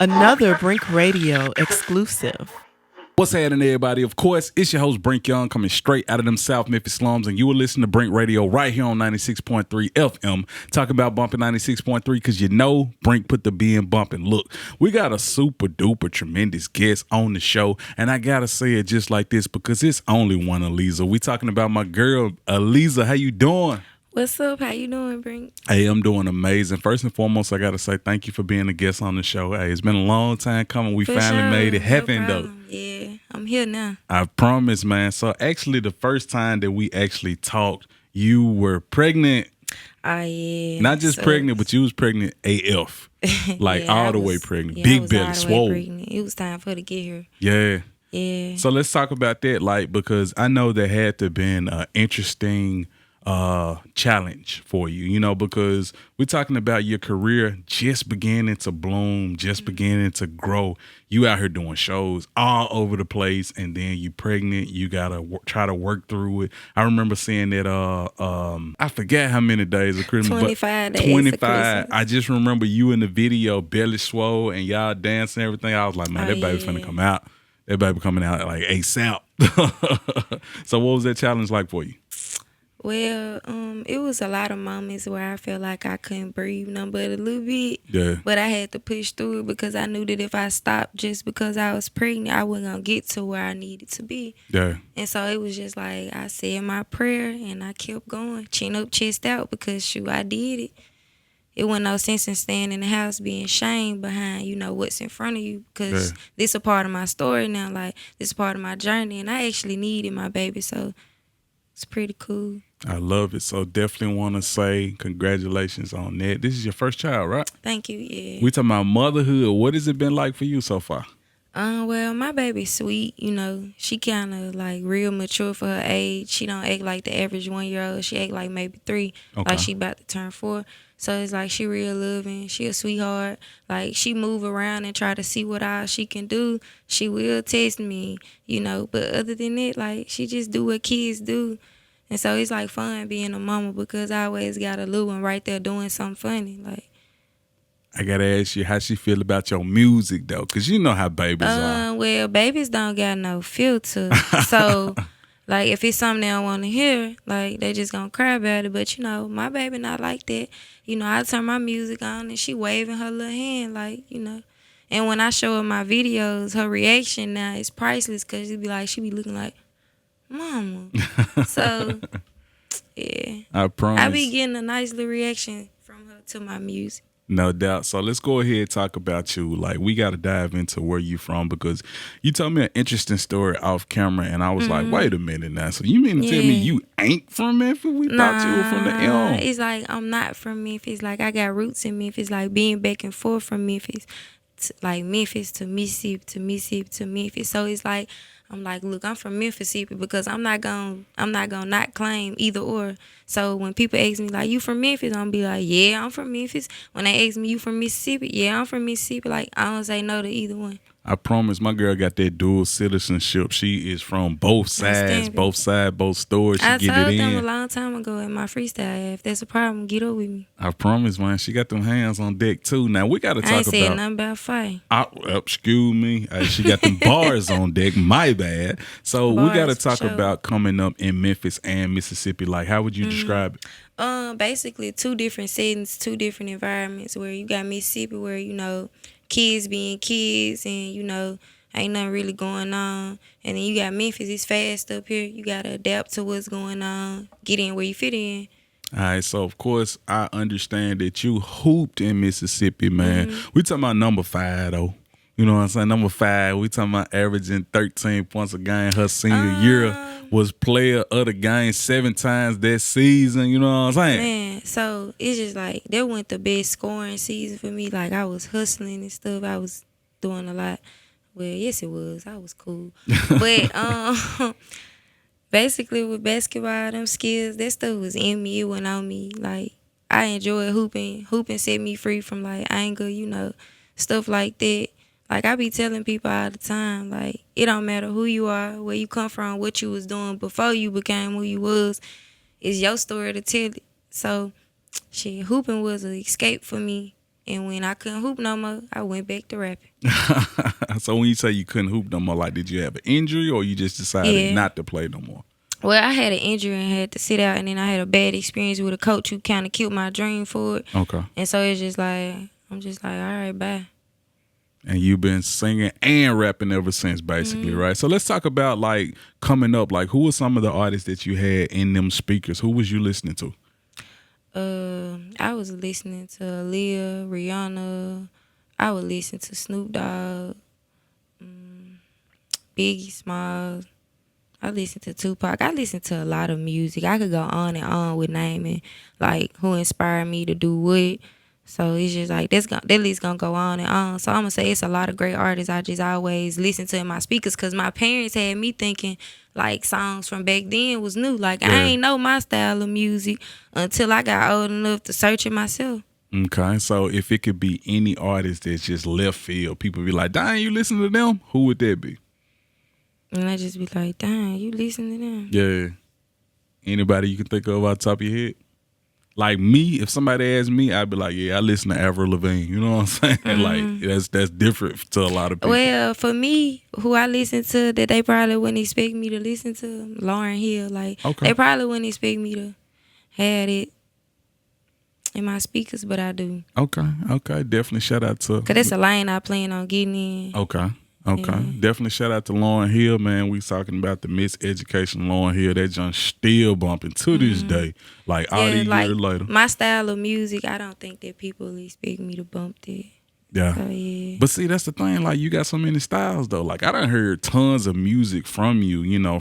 Another Brink Radio exclusive. What's happening, everybody? Of course, it's your host, Brink Young, coming straight out of them South Memphis slums, and you will listen to Brink Radio right here on 96.3 FM, talking about bumping 96.3, because you know Brink put the B in bumping. Look, we got a super-duper tremendous guest on the show, and I gotta say it just like this, because it's only one Aleza. We talking about my girl, Aleza. How you doing? What's up? How you doing, Brink? Hey, I'm doing amazing. First and foremost, I got to say thank you for being a guest on the show. Hey, it's been a long time coming. We finally made it happen, though. Yeah, I'm here now. I promise, man. So actually, the first time that we actually talked, you were pregnant. Oh, yeah. Not just pregnant, but you was pregnant AF. Like Yeah, all the I way was- pregnant. yeah, I Big was belly, all the way swole. pregnant. It was time for her to get here. Yeah. Yeah. So let's talk about that, like, because I know there had to have been an interesting challenge for you, you know, because we're talking about your career just beginning to bloom, just beginning to grow. You out here doing shows all over the place, and then you pregnant. You gotta try to work through it. I remember seeing that. I forget how many days of Christmas, 25 days of 25. Christmas. I just remember you in the video, belly swole, and y'all dancing and everything. I was like, man, Oh, that baby yeah. finna come out. That baby coming out like ASAP. So what was that challenge like for you? Well, it was a lot of moments where I felt like I couldn't breathe none but a little bit. Yeah. But I had to push through it because I knew that if I stopped just because I was pregnant, I wasn't going to get to where I needed to be. Yeah. And so it was just like I said my prayer and I kept going, chin up, chest out, because shoot, I did it. It wasn't no sense in staying in the house being shamed behind, you know, what's in front of you, because this a part of my story now. Like, this is part of my journey, and I actually needed my baby, so it's pretty cool. I love it. So definitely want to say congratulations on that. This is your first child, right? Thank you, yeah. We talking about motherhood. What has it been like for you so far? Well, my baby's sweet, you know. She kind of like real mature for her age. She don't act like the average 1-year-old. She act like maybe 3, Okay. like she about to turn 4. So it's like she real loving. She a sweetheart. Like, she move around and try to see what all she can do. She will test me, you know. But other than that, like, she just do what kids do. And so it's like fun being a mama because I always got a little one right there doing something funny. Like, I got to ask you how she feel about your music, though, because you know how babies are. well, babies don't got no filter. So, like, if it's something they don't want to hear, like, they just gonna cry about it. But, you know, my baby not like that. You know, I turn my music on and she waving her little hand, like, you know. And when I show her my videos, her reaction now is priceless because she be looking like, Mama. So, yeah. I promise. I be getting a nice little reaction from her to my music. No doubt. So let's go ahead and talk about you. Like, we got to dive into where you from, because you told me an interesting story off camera, and I was like, wait a minute now. So you mean to tell me Yeah. you ain't from Memphis? We thought you were from the Nah, M. it's like I'm not from Memphis. Like, I got roots in Memphis. Like, being back and forth from Memphis, like Memphis to Mississippi to Mississippi to Memphis. So it's like I'm like, look, I'm from Mississippi because I'm not gonna not claim either or. So when people ask me like, you from Memphis, I'm be like, yeah, I'm from Memphis. When they ask me, you from Mississippi? Yeah, I'm from Mississippi. Like, I don't say no to either one. I promise my girl got that dual citizenship. She is from both sides, both stores. She I get told it them a in. long time ago in my freestyle, if that's a problem, get up with me. I promise, man. She got them hands on deck too. Now we got to I ain't talk said about. nothing about fight. Excuse me. She got them bars on deck. My bad. So we got to Bars, for talk sure. about coming up in Memphis and Mississippi. Like, how would you describe it? Basically 2 different settings, 2 different environments, where you got Mississippi where, you know, kids being kids and, you know, ain't nothing really going on. And then you got Memphis, it's fast up here. You got to adapt to what's going on, get in where you fit in. All right, so of course I understand that you hooped in Mississippi, man. We talking about number 5 though. You know what I'm saying? Number 5. We talking about averaging 13 points a game her senior year. Was player of the game 7 times that season. You know what I'm saying? Man, so it's just like that went the best scoring season for me. Like, I was hustling and stuff. I was doing a lot. Well, yes, it was. I was cool. But basically with basketball, them skills, that stuff was in me. It went on me. Like, I enjoy hooping. Hooping set me free from, like, anger, you know, stuff like that. Like, I be telling people all the time, like, it don't matter who you are, where you come from, what you was doing before you became who you was. It's your story to tell it. So, shit, hooping was an escape for me. And when I couldn't hoop no more, I went back to rapping. So when you say you couldn't hoop no more, like did you have an injury or you just decided not to play no more? Well, I had an injury and had to sit out, and then I had a bad experience with a coach who kind of killed my dream for it. Okay. And so it's just like, I'm just like, all right, bye. And you've been singing and rapping ever since, basically, right? So let's talk about, like, coming up. Like, who were some of the artists that you had in them speakers? Who was you listening to? I was listening to Aleza, Rihanna. I would listen to Snoop Dogg, Biggie Smalls. I listened to Tupac. I listened to a lot of music. I could go on and on with naming, like, who inspired me to do what. So it's just like, that list gonna go on and on. So I'm gonna say it's a lot of great artists I just always listen to in my speakers, because my parents had me thinking, like, songs from back then was new. Like, I ain't know my style of music until I got old enough to search it myself. Okay, so if it could be any artist that's just left field, people be like, dang, you listen to them? Who would that be? And I just be like, dang, you listen to them? Yeah. Anybody you can think of off the top of your head? Like me, if somebody asked me, I'd be like, yeah, I listen to Avril Lavigne. You know what I'm saying? Like, that's different to a lot of people. Well, for me, who I listen to that they probably wouldn't expect me to listen to, Lauryn Hill. Like, they probably wouldn't expect me to have it in my speakers, but I do. Okay. Definitely shout out to... Because that's a lane I plan on getting in. Okay. Definitely shout out to Lauryn Hill, man. We talking about the Miseducation Lauryn Hill. That junk still bumping to this day. Like, all these years later. My style of music, I don't think that people expect me to bump that. Yeah. So, yeah. But see, that's the thing. Like, you got so many styles, though. Like, I done heard tons of music from you, you know,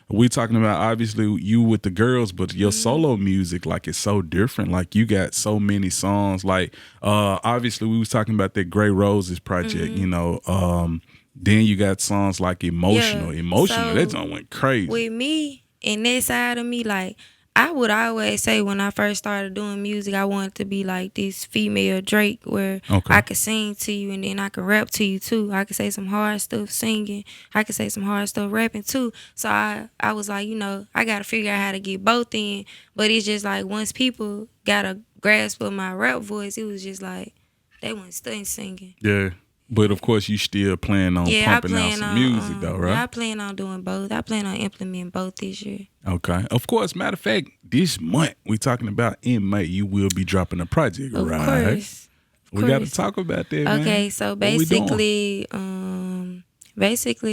we talking about, obviously, you with the girls, but your solo music, like, it's so different. Like, you got so many songs. Like, obviously, we was talking about that Grey Roses project, you know. Then you got songs like Emotional. So that song went crazy. With me, and that side of me, like, I would always say when I first started doing music, I wanted to be like this female Drake, where I could sing to you and then I could rap to you too. I could say some hard stuff singing. I could say some hard stuff rapping too. So I was like, you know, I got to figure out how to get both in. But it's just like, once people got a grasp of my rap voice, it was just like, they went studying singing. Yeah. But, of course, you still plan on pumping out some music, though, right? Yeah, I plan on doing both. I plan on implementing both this year. Okay. Of course, matter of fact, this month, we talking about in May, you will be dropping a project, right? Of course. We got to talk about that, man. Okay, so basically,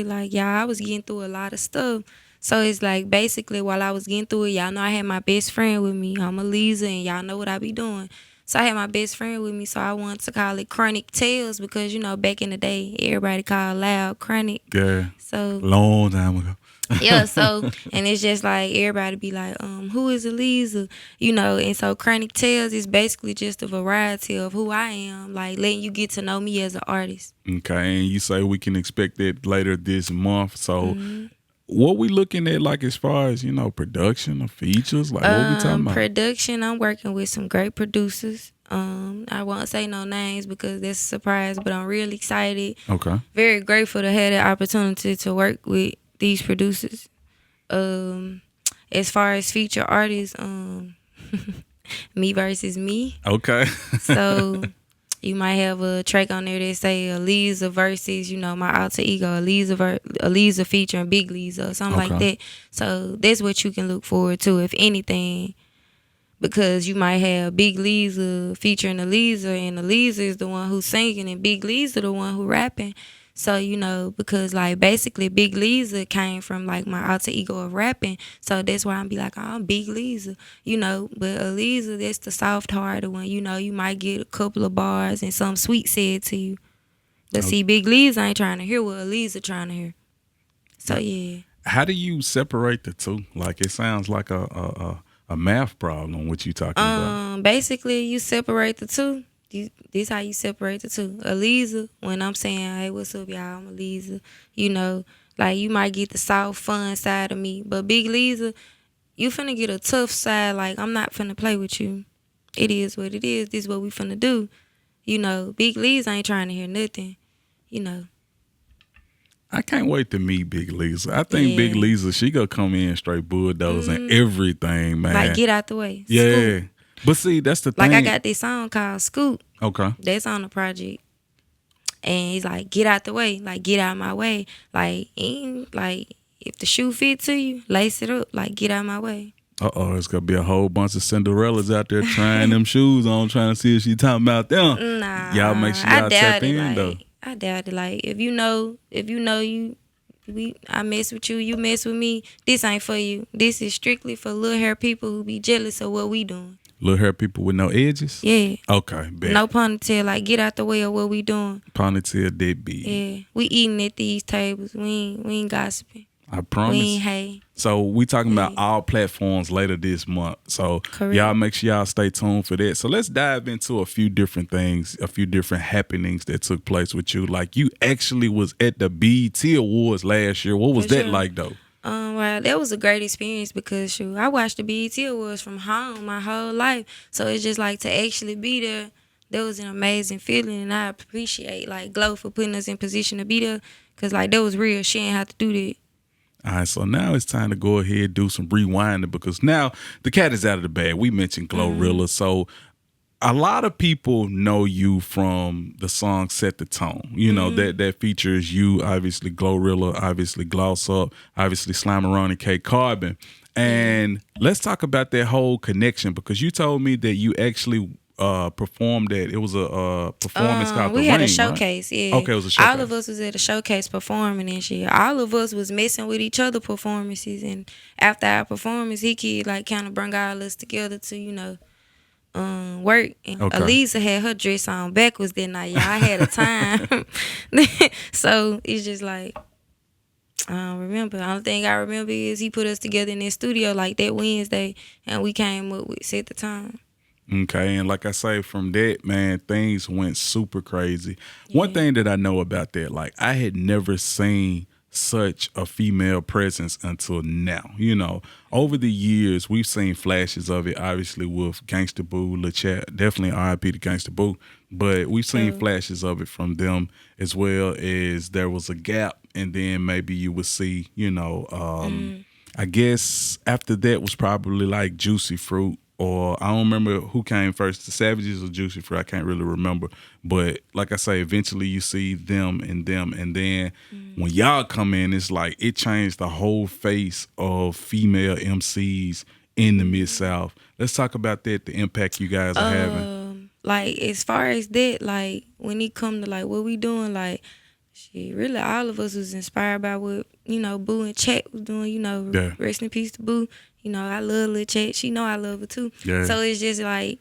like, y'all, I was getting through a lot of stuff. So it's like, basically, while I was getting through it, y'all know I had my best friend with me. I'm Aleza, and y'all know what I be doing. So I had my best friend with me, so I wanted to call it Chronic Tales, because, you know, back in the day, everybody called loud Chronic. Yeah. So long time ago. Yeah, so, and it's just like, everybody be like, who is Aleza? You know, and so Chronic Tales is basically just a variety of who I am, like, letting you get to know me as an artist. Okay, and you say we can expect that later this month, so... What we looking at, like, as far as, you know, production or features? Like, what we talking about? Production, I'm working with some great producers. I won't say no names because that's a surprise, but I'm really excited. Okay. Very grateful to have the opportunity to work with these producers. As far as feature artists, me versus me. Okay. So... You might have a track on there that say Aleza versus, you know, my alter ego, Aleza featuring Big Leza or something like that. So that's what you can look forward to, if anything, because you might have Big Leza featuring Aleza, and Aleza is the one who's singing and Big Leza the one who rapping. So, you know, because, like, basically Big Leza came from, like, my alter ego of rapping. So that's why I'm be like, oh, I'm Big Leza, you know. But Aleza, that's the soft-hearted one. You know, you might get a couple of bars and some sweet said to you. But see, Big Leza ain't trying to hear what Aleza trying to hear. So, yeah. How do you separate the two? Like, it sounds like a math problem, what you talking about. Basically, you separate the two. This how you separate the two. Aleza, when I'm saying, hey, what's up, y'all? I'm Aleza. You know, like, you might get the soft, fun side of me. But Big Leza, you finna get a tough side. Like, I'm not finna play with you. It is what it is. This is what we finna do. You know, Big Leza ain't trying to hear nothing. You know. I can't wait to meet Big Leza. I think Big Leza, she gonna come in straight bulldozing everything, man. Like, get out the way. Yeah. School. But see, that's the thing. Like I got this song called Scoop. Okay. That's on the project. And he's like, get out the way. Like, get out my way. Like, if the shoe fit to you, lace it up. Like, get out my way. It's gonna be a whole bunch of Cinderellas out there trying them shoes on, trying to see if she talking about them. Nah. Y'all make sure y'all tap in like, though. I doubt it. Like, if you know I mess with you, you mess with me, this ain't for you. This is strictly for little hair people who be jealous of what we doing. Little hair people with no edges? Yeah. Okay, bet. No ponytail, like get out the way of what we doing. Ponytail dead big. Yeah. We eating at these tables. We ain't gossiping. I promise. We ain't hay. So we talking about all platforms later this month. So Correct. Y'all make sure y'all stay tuned for that. So let's dive into a few different things, a few different happenings that took place with you. Like you actually was at the BET Awards last year. What was For that sure. like though? Well, that was a great experience because shoot, I watched the BET Awards from home my whole life. So it's just like to actually be there, that was an amazing feeling, and I appreciate like Glo for putting us in position to be there, cause like that was real. She ain't have to do that. All right, so now it's time to go ahead and do some rewinding because now the cat is out of the bag. We mentioned Glorilla, so a lot of people know you from the song "Set the Tone." You know that features you, obviously Glorilla, obviously Gloss Up, obviously Slimeroni and K Carbon. And let's talk about that whole connection because you told me that you actually performed at, it was a performance called The We had Ring, a showcase, right? yeah. Okay, it was a showcase. All of us was at a showcase performing and shit. All of us was messing with each other performances, and after our performance, he could like kind of bring all us together to, you know, work. And Okay. Aleza had her dress on backwards that night. Y'all I had a time. So it's just like, I don't remember. The only thing I remember is he put us together in that studio like that Wednesday, and we came up with Set the Tone. Okay, and like I say, from that, man, things went super crazy. One thing that I know about that, like I had never seen such a female presence until now. You know, over the years, we've seen flashes of it, obviously with Gangsta Boo, Lil Chat, definitely R.I.P. to Gangsta Boo, but we've seen flashes of it from them as well as there was a gap, and then maybe you would see, you know, I guess after that was probably like Juicy Fruit. Or I don't remember who came first, the Savages or Juicy Fruit. I can't really remember. But like I say, eventually you see them. And then when y'all come in, it's like it changed the whole face of female MCs in the Mid-South. Let's talk about that, the impact you guys are having. Like, as far as that, like, when it come to, like, what we doing, like, shit, really all of us was inspired by what, you know, Boo and Chat was doing, you know, rest in peace to Boo. You know, I love Lil Chat. She know I love her too. Yeah. So it's just like,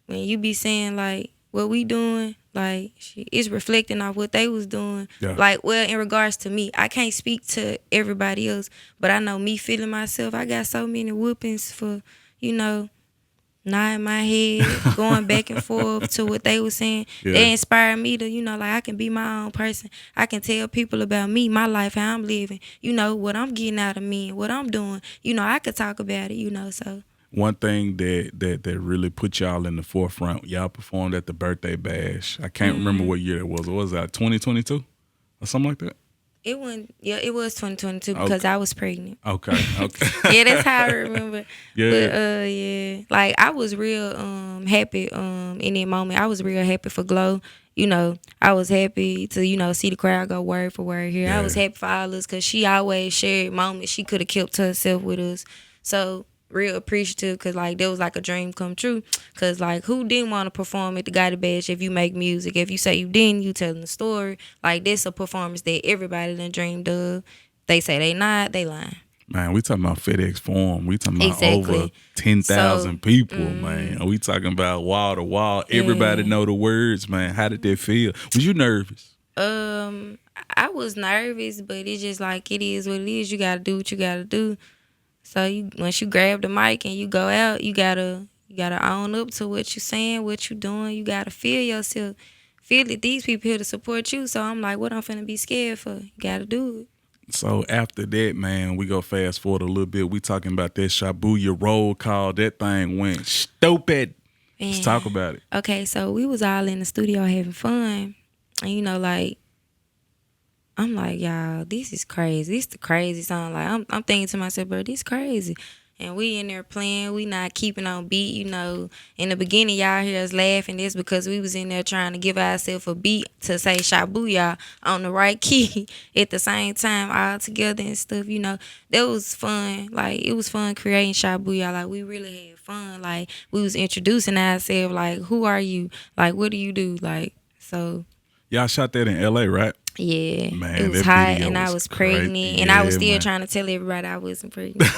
when you be saying, like, what we doing, like, it's reflecting off what they was doing. Yeah. Like, well, in regards to me, I can't speak to everybody else, but I know me feeling myself. I got so many whoopings for, you know, nodding my head, going back and forth to what they was saying. Yeah. They inspired me to, you know, like I can be my own person. I can tell people about me, my life, how I'm living, you know, what I'm getting out of me and what I'm doing. You know, I could talk about it, you know, so. One thing that really put y'all in the forefront, y'all performed at the birthday bash. I can't remember what year it was. What was that, 2022 or something like that? It was 2022 because I was pregnant. Okay. Yeah, that's how I remember. Yeah. But yeah, like I was real happy in that moment. I was real happy for Glo. You know, I was happy to, you know, see the crowd go word for word here. Yeah. I was happy for all of us because she always shared moments she could have kept to herself with us. So real appreciative because like that was like a dream come true because like who didn't want to perform at the Gotti Bash if you make music? If you say you didn't, you telling the story. Like that's a performance that everybody done dreamed of. They say they not, they lying. Man, we talking about FedEx Forum. We talking about over 10,000 people, man. We talking about wall to wall. Everybody know the words, man. How did that feel? Was you nervous? I was nervous, but it's just like it is what it is. You gotta do what you gotta do. So once you grab the mic and you go out, you gotta own up to what you saying, what you doing. You gotta feel yourself, feel that these people here to support you. So I'm like, what I'm finna be scared for? You gotta do it. So after that, man, we go fast forward a little bit. We talking about that Shabooya roll call. That thing went stupid. Man. Let's talk about it. Okay, so we was all in the studio having fun, and you know, like. I'm like, y'all, this is crazy. This is the crazy song. Like, I'm thinking to myself, bro, this crazy. and we in there playing. We not keeping on beat, you know. In the beginning, y'all hear us laughing. This because we was in there trying to give ourselves a beat to say Shabooya on the right key at the same time, all together and stuff, you know. That was fun. Like, it was fun creating Shabooya. Like, we really had fun. Like, we was introducing ourselves. Like, who are you? Like, what do you do? Like, so. Y'all shot that in LA, right? Yeah, man, it was hot, and I was pregnant, and I was still trying to tell everybody I wasn't pregnant.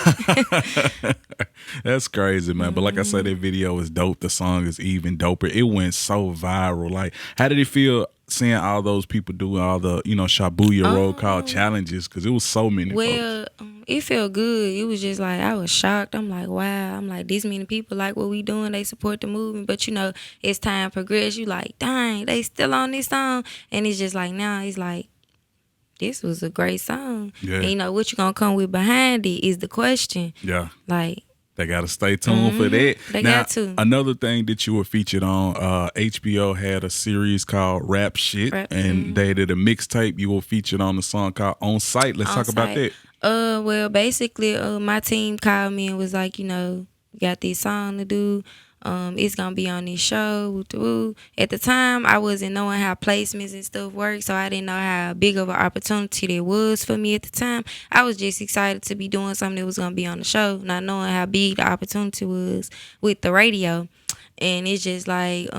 That's crazy, man. But like I said, that video is dope. The song is even doper. It went so viral. Like, how did it feel seeing all those people doing all the, you know, Shabooya roll call challenges? Because it was so many folks. It felt good. It was just like, I was shocked. I'm like, wow. I'm like, this many people like what we doing. They support the movement. But, you know, as time progressed, you like, dang, they still on this song. And it's just like, now it's like, this was a great song. Yeah. And, you know, what you going to come with behind it is the question. Yeah. Like, they got to stay tuned for that. They now, got to. Another thing that you were featured on, HBO had a series called Rap Shit, and they did a mixtape. You were featured on the song called On Site. Let's talk about that. Well, basically, my team called me and was like, you know, got this song to do. It's gonna be on this show. At the time, I wasn't knowing how placements and stuff work, so I didn't know how big of an opportunity there was for me at the time. I was just excited to be doing something that was gonna be on the show, not knowing how big the opportunity was with the radio. And it's just like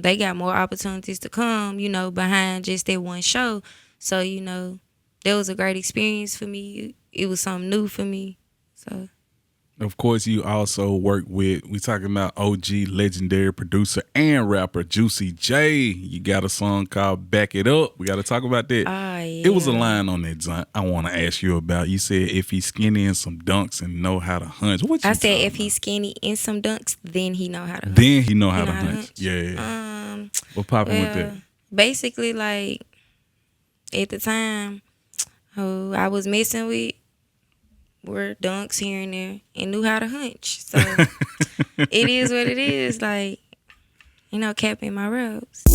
they got more opportunities to come, you know, behind just that one show. So, you know, that was a great experience for me. It was something new for me. So. Of course, you also work with, we talking about OG legendary producer and rapper Juicy J. You got a song called Back It Up. We got to talk about that. Oh, yeah. It was a line on that joint I want to ask you about. You said if he's skinny in some dunks and know how to hunch. What you I said if about? he's skinny in some dunks, then he know how to hunch. Then he know how to hunch. Yeah. What popping with that? Basically, like, at the time, who I was messing with were dunks here and there and knew how to hunch. So it is what it is. Like, you know, capping my ropes.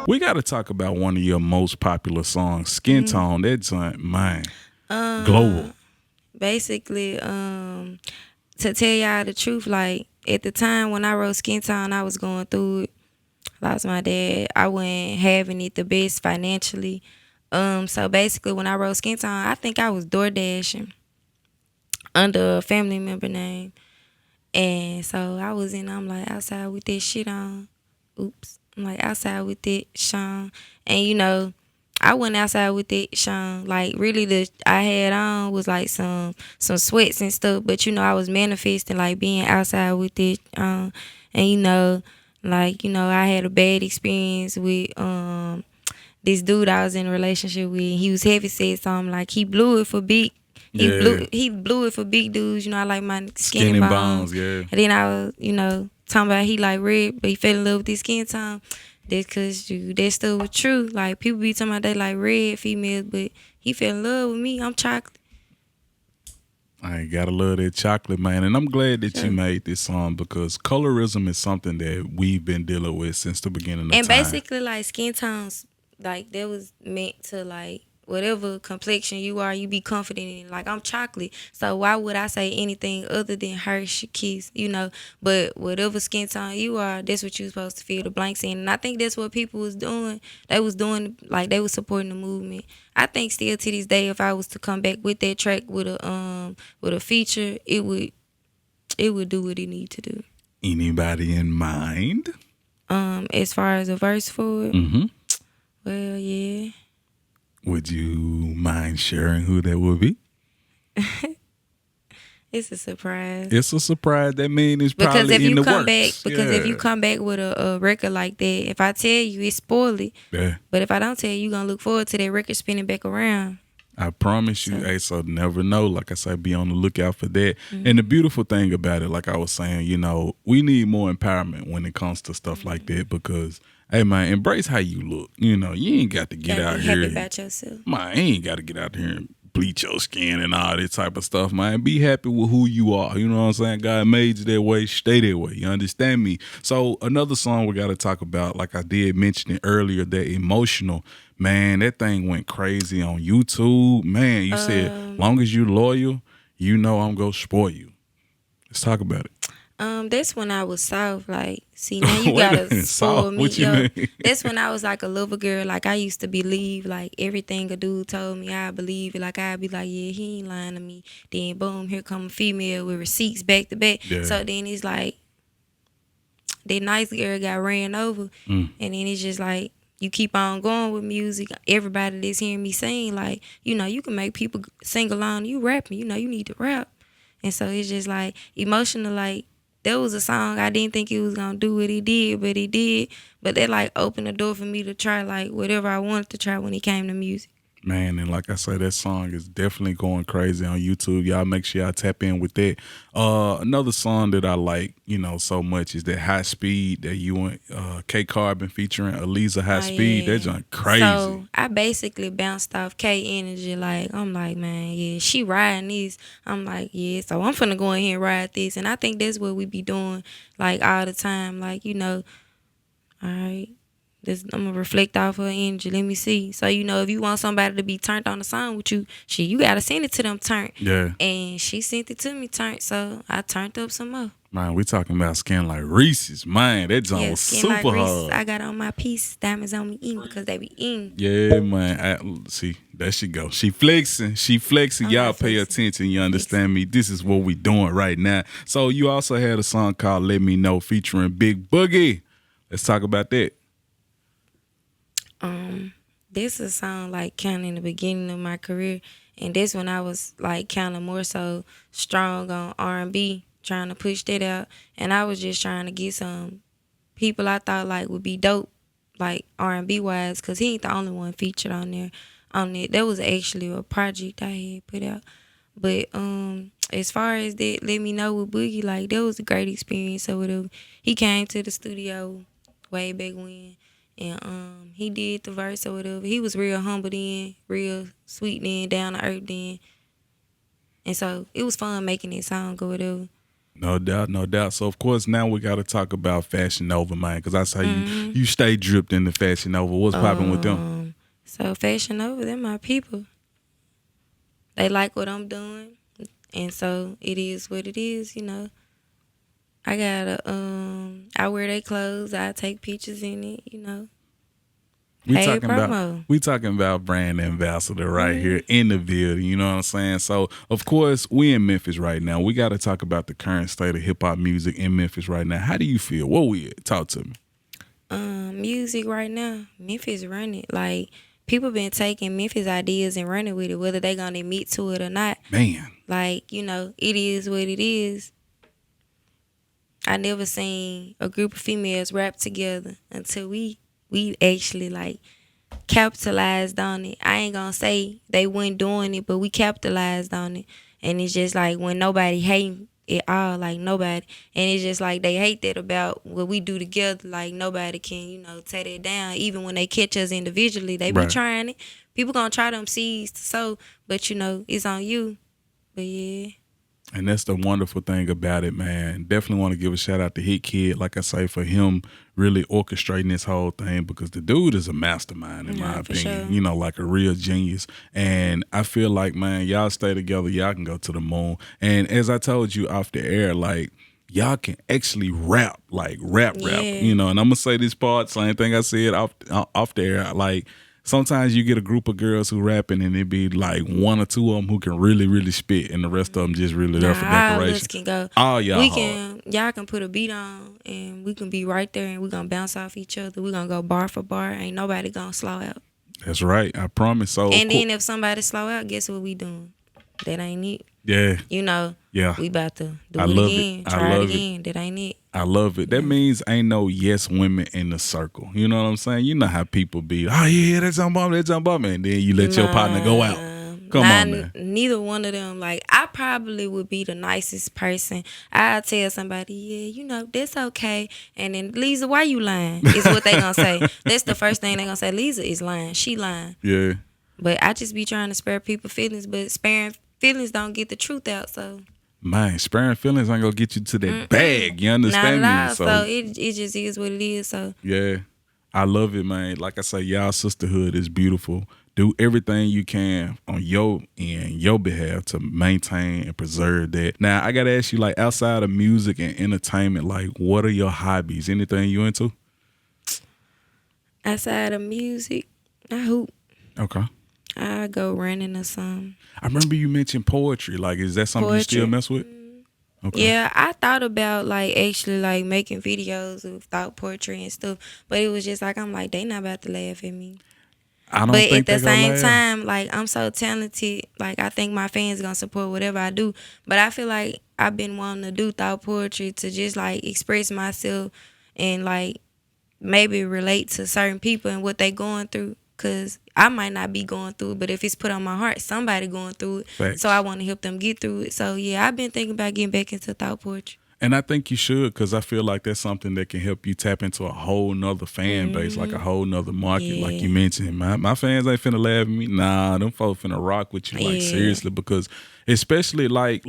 We got to talk about one of your most popular songs, Skin Tone. That joint, man, global. Basically, to tell y'all the truth, like, at the time when I wrote Skin Tone, I was going through it. Lost my dad. I wasn't having it the best financially. So basically, when I wrote Skin Tone, I think I was door dashing under a family member name. And so I was I'm like, outside with that shit on. Oops. I'm like, outside with that, Sean. And, you know, I went outside with it, Sean. Like, really, I had on was like some sweats and stuff. But, you know, I was manifesting, like, being outside with it. And, you know, like, you know, I had a bad experience with this dude I was in a relationship with. He was heavy set, so I'm like, he blew it for big. He blew it for big dudes. You know, I like my skinny bones. Yeah. And then I was, you know, talking about he like red, but he fell in love with this Skin Tone. That's because that stuff was true. Like, people be talking about they like red females, but he fell in love with me. I'm chocolate. I gotta love that chocolate, man. And I'm glad that you made this song because colorism is something that we've been dealing with since the beginning of time. And basically, like, skin tones, like, that was meant to, like, whatever complexion you are, you be confident in. Like, I'm chocolate, so why would I say anything other than Hershey Kiss, you know? But whatever skin tone you are, that's what you're supposed to fill the blanks in. And I think that's what people was doing. They was doing, like, they was supporting the movement. I think still to this day, if I was to come back with that track with a feature, it would do what it need to do. Anybody in mind? As far as a verse for it, well, yeah. Would you mind sharing who that would be? It's a surprise. It's a surprise. That means it's probably in the works. If you come back with a record like that, if I tell you, it spoil it. Yeah. But if I don't tell you, you're going to look forward to that record spinning back around. I promise you, so never know. Like I said, be on the lookout for that. And the beautiful thing about it, like I was saying, you know, we need more empowerment when it comes to stuff like that because, hey, man, embrace how you look. You know, you ain't got to get out here. Happy about yourself. Man, you ain't got to get out here and bleach your skin and all that type of stuff, man. Be happy with who you are. You know what I'm saying? God made you that way. Stay that way. You understand me? So another song we got to talk about, like I did mention it earlier, that Emotional. Man, that thing went crazy on YouTube. Man, you said, long as you loyal, you know I'm going to spoil you. Let's talk about it. That's when I was soft. Like, see, now you gotta spoil me. What you mean? That's when I was like a lover girl. Like, I used to believe like everything a dude told me. I believe it. Like, I'd be like, yeah, he ain't lying to me. Then boom, here come a female with receipts back to back. Yeah. So then it's like that nice girl got ran over, and then it's just like you keep on going with music. Everybody that's hearing me sing, like, you know, you can make people sing along. You rapping, you know, you need to rap, and so it's just like Emotional. Like, that was a song I didn't think it was gonna do what he did, but he did. But that like opened the door for me to try like whatever I wanted to try when it came to music. Man, and like I say, that song is definitely going crazy on YouTube. Y'all make sure y'all tap in with that. Another song that I like, you know, so much is that High Speed that you and K Carbon featuring Aleza High Speed. Yeah. That joint crazy. So I basically bounced off K energy. Like, I'm like, man, yeah, she riding this. I'm like, yeah, so I'm finna go in here and ride this. And I think that's what we be doing like all the time. Like, you know, all right, I'm gonna reflect off her energy. Let me see. So, you know, if you want somebody to be turned on the song with you, you gotta send it to them turned. Yeah. And she sent it to me turned, so I turned up some more. Man, we talking about Skin Like Reese's. Man, that joint was Skin super like Reese's. hard. I got on my piece, diamonds on me in because they be in. Yeah, man. See, there she go. She flexing. Y'all pay attention. You understand me? This is what we doing right now. So you also had a song called Let Me Know featuring Big Boogie. Let's talk about that. This is a song like kind of in the beginning of my career, and this when I was like kind of more so strong on R&B, trying to push that out, and I was just trying to get some people I thought like would be dope, like R&B wise, cause he ain't the only one featured on there. On it, that was actually a project I had put out, but as far as that, Let Me Know with Boogie, like that was a great experience or whatever. He came to the studio way back when. And he did the verse or whatever. He was real humble then, real sweet then, down to earth then. And so it was fun making that song or whatever. No doubt, no doubt. So, of course, now we got to talk about Fashion Nova, man, because I saw you stay dripped into Fashion Nova. What's popping with them? So Fashion Nova, they're my people. They like what I'm doing. And so it is what it is, you know. I I wear their clothes. I take pictures in it, you know. We talking about brand ambassador right here in the building. You know what I'm saying? So of course we in Memphis right now. We got to talk about the current state of hip hop music in Memphis right now. How do you feel? Where we at? Talk to me. Music right now, Memphis running. Like, people been taking Memphis ideas and running with it, whether they gonna admit to it or not. Man, like, you know, it is what it is. I never seen a group of females rap together until we actually like capitalized on it. I ain't gonna say they weren't doing it, but we capitalized on it. And it's just like when nobody hate it all, like nobody. And it's just like they hate that about what we do together. Like nobody can, you know, tear that down. Even when they catch us individually, they be trying it. People gonna try them seeds to sow, but you know, it's on you. But yeah. And that's the wonderful thing about it, man. Definitely want to give a shout out to Hit Kid, like I say, for him really orchestrating this whole thing, because the dude is a mastermind in my opinion. Sure. You know, like a real genius. And I feel like, man, y'all stay together, y'all can go to the moon. And as I told you off the air, like, y'all can actually rap, like rap, you know. And I'm gonna say this part, same thing I said off the air, like. Sometimes you get a group of girls who rapping and it be like one or two of them who can really, really spit, and the rest of them just really there for decoration. All us can go. All y'all y'all can put a beat on and we can be right there and we gonna bounce off each other. We gonna go bar for bar. Ain't nobody gonna slow out. That's right. I promise. So. And then if somebody slow out, guess what we doing? That ain't it. Yeah. You know. Yeah. We about to do it again. Try it again. That ain't it. I love it. That means ain't no yes women in the circle. You know what I'm saying? You know how people be, oh yeah, that's on bomb, and then you let your partner go out. Come on, man. Neither one of them. Like, I probably would be the nicest person. I'll tell somebody, yeah, you know, that's okay. And then, Lisa, why you lying? Is what they gonna say. That's the first thing they gonna say. Lisa is lying. She lying. Yeah. But I just be trying to spare people feelings, but sparing feelings don't get the truth out. So Man, sparing feelings ain't gonna get you to that bag. You understand not me? at all. So it just is what it is. So yeah, I love it, man. Like I say, y'all sisterhood is beautiful. Do everything you can on your end, your behalf to maintain and preserve that. Now, I gotta ask you, like, outside of music and entertainment, like, what are your hobbies? Anything you into? outside of music, I hoop. Okay. I go running or something. I remember you mentioned poetry. Like, is that something you still mess with? Okay. Yeah, I thought about like actually like making videos of thought poetry and stuff, but it was just like I'm like they not about to laugh at me. I don't But think at the they gonna same laugh. time, like I'm so talented, like I think my fans gonna support whatever I do. But I feel like I've been wanting to do thought poetry to just like express myself and like maybe relate to certain people and what they going through. Cause I might not be going through it, but if it's put on my heart, somebody going through it. Facts. So I want to help them get through it. So yeah, I've been thinking about getting back into thought poetry. And I think you should, because I feel like that's something that can help you tap into a whole nother fan base, like a whole nother market, like you mentioned. My fans ain't finna laugh at me. Nah, them folks finna rock with you, like seriously, because especially like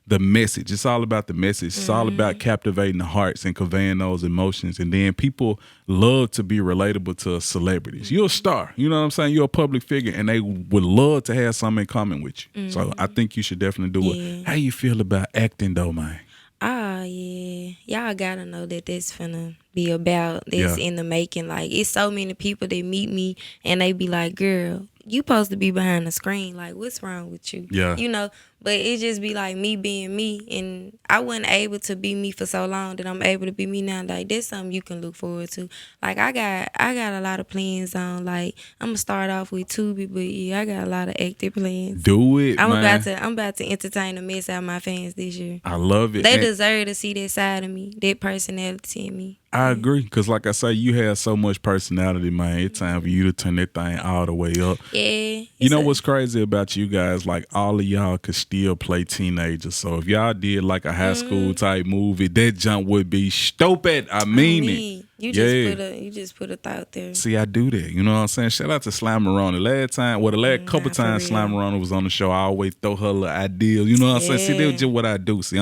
the message. It's all about the message. It's all about captivating the hearts and conveying those emotions. And then people love to be relatable to celebrities. You're a star. You know what I'm saying? You're a public figure, and they would love to have something in common with you. So I think you should definitely do it. How you feel about acting, though, man? Ah, yeah. Y'all gotta know that that's finna be about this in the making. Like, it's so many people that meet me and they be like, girl, you supposed to be behind the screen. Like, what's wrong with you? Yeah. You know, but it just be like me being me. And I wasn't able to be me for so long that I'm able to be me now. Like, that's something you can look forward to. Like, I got a lot of plans on. Like, I'm gonna start off with Tubi, but yeah, I got a lot of active plans. Do it, I'm man. about to entertain the mess out of my fans this year. I love it. They deserve to see that side of me, that personality in me. I agree, because like I say, you have so much personality, man. It's time for you to turn that thing all the way up. Yeah. You know what's crazy about you guys? Like, all of y'all could still play teenagers. So if y'all did like a high school type movie, that jump would be stupid. I mean it. You just put a thought there. See, I do that. You know what I'm saying? Shout out to Slammeroni. The last couple times Slammeroni was on the show, I always throw her little ideas. You know what I'm saying? See, that's just what I do. See,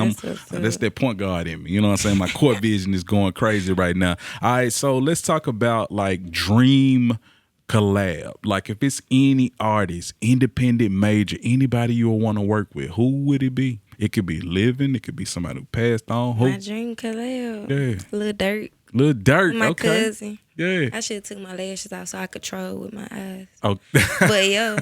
that's that point guard in me. You know what I'm saying? My court vision is going crazy right now. All right, so let's talk about like dream collab. Like, if it's any artist, independent, major, anybody you would want to work with, who would it be? It could be living. It could be somebody who passed on. My dream collab. Yeah. Lil Durk. Lil Durk. My okay. cousin. Yeah. I should have took my lashes off so I could troll with my eyes. Oh. But yo,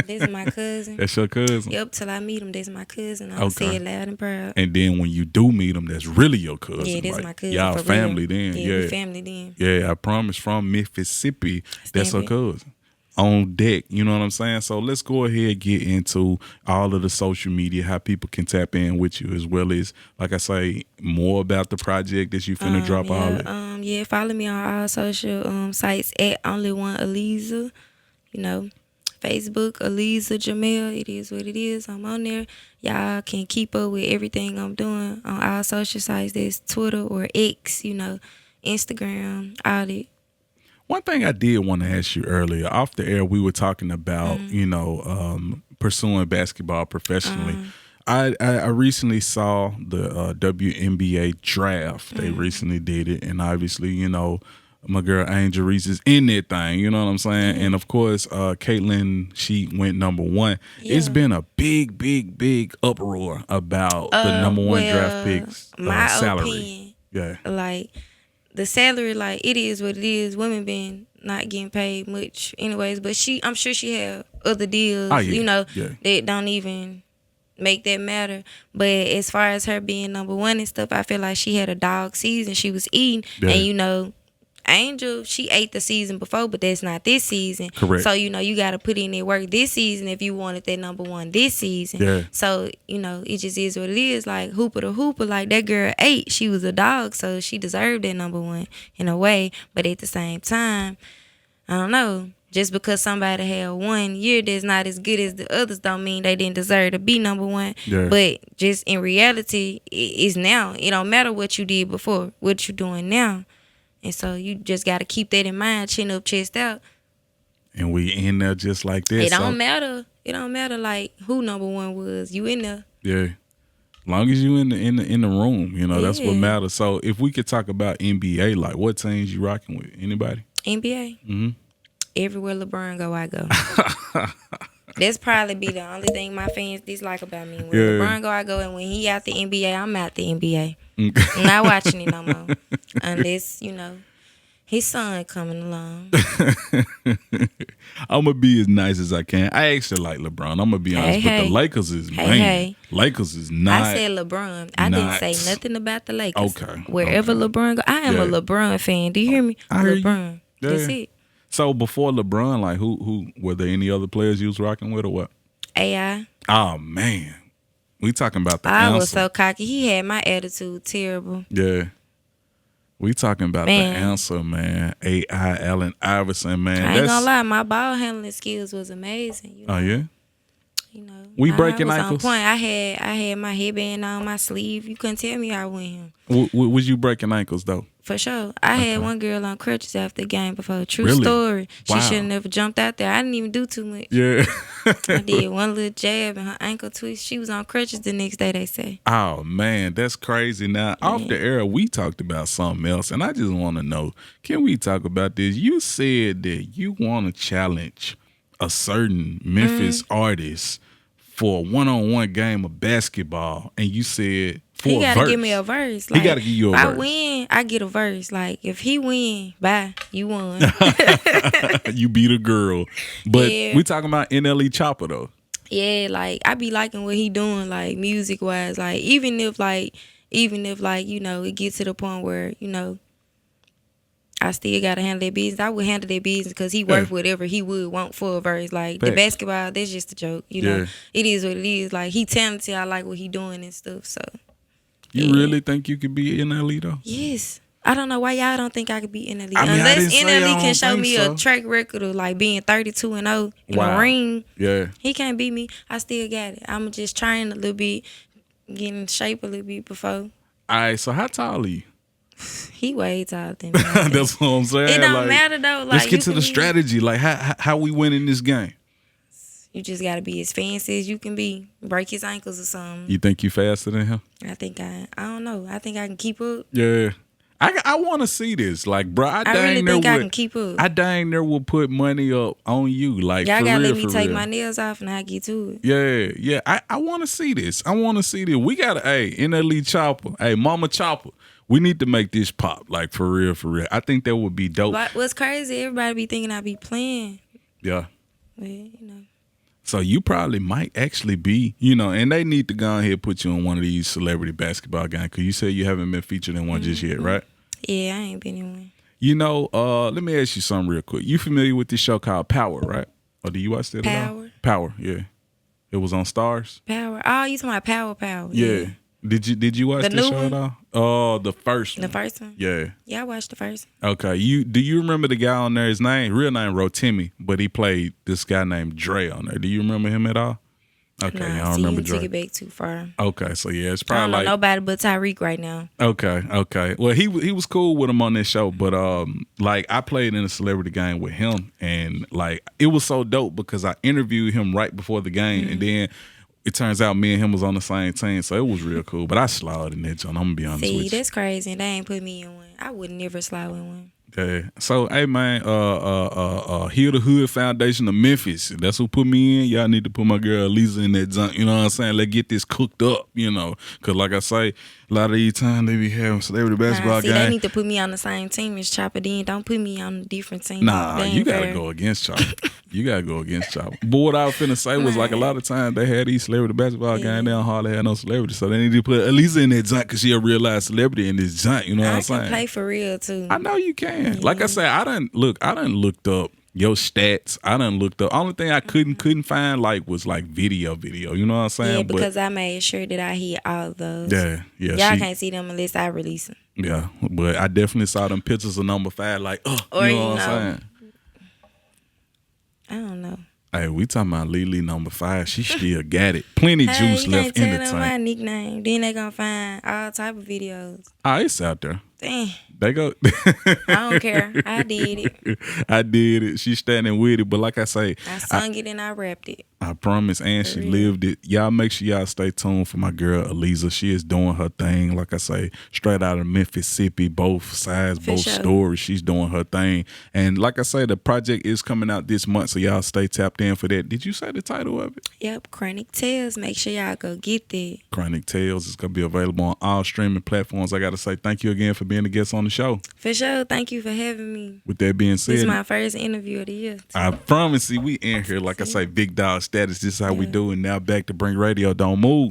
this is my cousin. That's your cousin? Yep, till I meet him, this is my cousin. I'm say it loud and proud. And then when you do meet him, that's really your cousin. Yeah, this is like, my cousin. Y'all for family real. then. Yeah, we family then. Yeah, I promise, from Mississippi, that's her cousin. On deck, you know what I'm saying? So let's go ahead and get into all of the social media, how people can tap in with you, as well as, like I say, more about the project that you finna drop all that. Yeah, follow me on all social sites at Only One Aleza. You know, Facebook, Aleza Jamel. It is what it is. I'm on there. Y'all can keep up with everything I'm doing on all social sites. There's Twitter or X, you know, Instagram, all that. One thing I did want to ask you earlier, off the air, we were talking about, pursuing basketball professionally. I recently saw the WNBA draft. They recently did it. And obviously, my girl Angel Reese is in that thing. You know what I'm saying? And, of course, Caitlin, she went number one. Yeah. It's been a big, big, big uproar about the number one draft picks salary. Opinion, yeah. Like, the salary, like, it is what it is. Women been not getting paid much anyways, but I'm sure she have other deals, that don't even make that matter. But as far as her being number one and stuff, I feel like she had a dog season. She was eating, and Angel, she ate the season before, but that's not this season. Correct. So, you got to put in that work this season if you wanted that number one this season. Yeah. So, it just is what it is. Like, Hooper to Hooper, like, that girl ate. She was a dog, so she deserved that number one in a way. But at the same time, I don't know. Just because somebody had 1 year that's not as good as the others don't mean they didn't deserve to be number one. Yeah. But just in reality, it's now. It don't matter what you did before, what you're doing now. And so you just got to keep that in mind, chin up, chest out. And we in there just like this. It don't matter. It don't matter like who number one was. You in there. Yeah. As long as you in the room, you know, that's what Yeah. matters. So if we could talk about NBA, like what teams you rocking with? Anybody? NBA. Mm-hmm. Everywhere LeBron go, I go. That's probably be the only thing my fans dislike about me. When LeBron go, I go, and when he out the NBA, I'm out the NBA. I'm not watching it no more, unless his son coming along. I'm gonna be as nice as I can. I actually like LeBron. I'm gonna be honest, but the Lakers is Lakers is not. I said LeBron. I didn't say nothing about the Lakers. Okay. Wherever LeBron go, I am a LeBron fan. Do you hear me? I hear LeBron. you. Yeah. That's it. So before LeBron, like who were there any other players you was rocking with or what? AI. Oh man, we talking about the I answer. was so cocky. He had my attitude terrible. Yeah. We talking about the answer, man. AI Allen Iverson, man. I ain't gonna lie, my ball handling skills was amazing. Oh yeah. We breaking I was ankles. on point. I had my headband on my sleeve. You couldn't tell me I went him. Was you breaking ankles though? For sure. I had one girl on crutches after the game before. True Really? story. She Wow. should have never jumped out there. I didn't even do too much. Yeah. I did one little jab and her ankle twist. She was on crutches the next day, they say. Oh man, that's crazy. Now off the air, we talked about something else, and I just want to know: can we talk about this? You said that you want to challenge a certain Memphis artist for a one-on-one game of basketball, and you said for He a gotta verse. give me a verse. He gotta give you a if I verse. win, I get a verse. Like if he win, bye, you won. You beat a girl, but Yeah. we talking about NLE Choppa though. Yeah, like I be liking what he doing, like music wise. Like even if it gets to the point where I still gotta handle that business. I would handle that business because he worth whatever he would want for a verse. Like the basketball, that's just a joke. It is what it is. Like he talented. I like what he doing and stuff. So You really think you could be NLE though? yes. I don't know why y'all don't think I could be NLE. I mean, I didn't Unless say I NLE don't can show think me so. a track record of like being 32-0 in Wow. the ring. Yeah. He can't beat me. I still got it. I'm just trying a little bit, getting in shape a little bit before. All right. So how tall are you? He way taller than me. That's what I'm saying. It don't Like, matter though. Like let's get you to can the be- strategy. Like how we win in this game. You just gotta be as fancy as you can be. Break his ankles or something. You think you faster than him? I think I don't know. I think I can keep up. Yeah. I want to see this. Like, bro, I really dang think near I would, can keep up. I dang near will put money up on you. Like, Y'all for gotta real, let me for take real. my nails off and I get to it. Yeah. I want to see this. I want to see this. We got to, NLE Choppa. Hey, Mama Choppa. We need to make this pop. Like, for real, for real. I think that would be dope. But what's crazy, everybody be thinking I be playing. Yeah. Well, So you probably might actually be, and they need to go ahead and put you on one of these celebrity basketball games because you said you haven't been featured in one just yet, right? Yeah, I ain't been in one. Let me ask you something real quick. You familiar with this show called Power, right? Or do you watch that at all? Power, yeah. It was on Stars. Power. Oh, you talking about Power. Yeah. Did you watch The the new show one? at all? The first one. The first one? Yeah. Yeah, I watched the first Okay. Do you remember the guy on there? His real name Rotimi, but he played this guy named Dre on there. Do you remember him at all? Okay, one. I Nah, don't see, remember you Dre. took it back too far. Okay, so yeah, it's I don't probably know like nobody but Tyreek right now. Okay. Well, he was cool with him on this show, but like I played in a celebrity game with him, and like it was so dope because I interviewed him right before the game, and then it turns out me and him was on the same team, so it was real cool. But I slaughtered in that joint. I'm gonna be honest See, with you. that's crazy. And they ain't put me in one. I would never slide in one. Yeah. So hey man, Heal the Hood Foundation of Memphis. That's who put me in. Y'all need to put my girl Aleza in that junk. You know what I'm saying? Let's get this cooked up. Cause like I say, a lot of these times they be having celebrity basketball See, games. they need to put me on the same team as Choppa. Then don't put me on a different team. Nah, They ain't you gotta fair. go against Choppa. You gotta go against Choppa. But what I was finna say was like a lot of times they had these celebrity basketball games. They don't hardly have no celebrity, so they need to put Aleza in that junk because she a real life celebrity in this junk. You know what I'm I saying? can play for real too. I know you can. Like I said, I done looked up your stats. I done looked up. Only thing I couldn't find like was like video. You know what I'm saying? Yeah, because I made sure that I hit all of those. Yeah. Y'all can't see them unless I release them. Yeah, but I definitely saw them pictures of number 5. Like, Or you know what I'm saying? I don't know. Hey, we talking about Lily number 5. She still got it. Plenty juice you left can't in the tell them my tank. nickname. Then they gonna find all type of videos. It's out there. Dang. They go. I don't care. I did it. I did it. She's standing with it. But like I say, I sung it and I rapped it. I promise, and she lived it. Y'all make sure y'all stay tuned for my girl Aleza. She is doing her thing. Like I say, straight out of Mississippi, both sides, both stories. She's doing her thing. And like I say, the project is coming out this month, so y'all stay tapped in for that. Did you say the title of it? Yep, Chronic Tales. Make sure y'all go get that. Chronic Tales is going to be available on all streaming platforms. I got to say thank you again for being a guest on the show. For sure. Thank you for having me. With that being said, this is my first interview of the year. I promise you, we in here. Like I say, big dog status. This is how we do it. Now back to Brink Radio. Don't move.